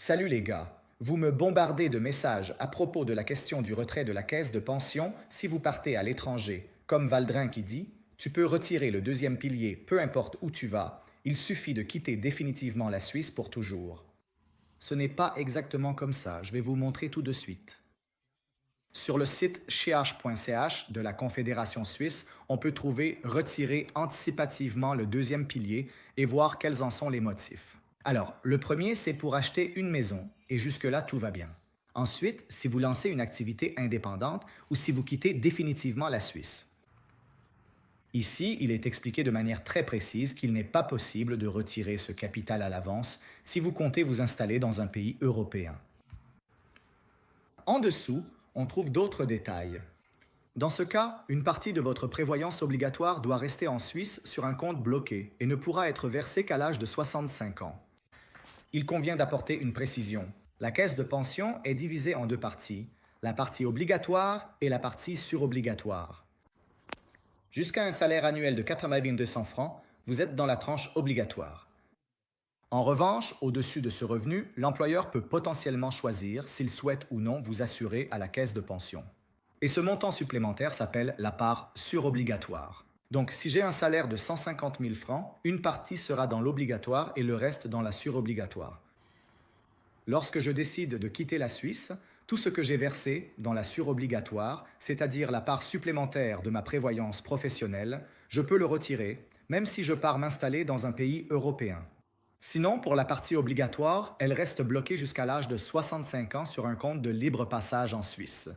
Salut les gars, vous me bombardez de messages à propos de la question du retrait de la caisse de pension si vous partez à l'étranger. Comme Valdrin qui dit, tu peux retirer le deuxième pilier peu importe où tu vas, il suffit de quitter définitivement la Suisse pour toujours. Ce n'est pas exactement comme ça, je vais vous montrer tout de suite. Sur le site ch.ch de la Confédération suisse, on peut trouver retirer anticipativement le deuxième pilier et voir quels en sont les motifs. Alors, le premier, c'est pour acheter une maison, et jusque-là, tout va bien. Ensuite, si vous lancez une activité indépendante ou si vous quittez définitivement la Suisse. Ici, il est expliqué de manière très précise qu'il n'est pas possible de retirer ce capital à l'avance si vous comptez vous installer dans un pays européen. En dessous, on trouve d'autres détails. Dans ce cas, une partie de votre prévoyance obligatoire doit rester en Suisse sur un compte bloqué et ne pourra être versée qu'à l'âge de 65 ans. Il convient d'apporter une précision. La caisse de pension est divisée en deux parties, la partie obligatoire et la partie surobligatoire. Jusqu'à un salaire annuel de 8200 francs, vous êtes dans la tranche obligatoire. En revanche, au-dessus de ce revenu, l'employeur peut potentiellement choisir s'il souhaite ou non vous assurer à la caisse de pension. Et ce montant supplémentaire s'appelle la part surobligatoire. Donc si j'ai un salaire de 150 000 francs, une partie sera dans l'obligatoire et le reste dans la surobligatoire. Lorsque je décide de quitter la Suisse, tout ce que j'ai versé dans la surobligatoire, c'est-à-dire la part supplémentaire de ma prévoyance professionnelle, je peux le retirer, même si je pars m'installer dans un pays européen. Sinon, pour la partie obligatoire, elle reste bloquée jusqu'à l'âge de 65 ans sur un compte de libre passage en Suisse.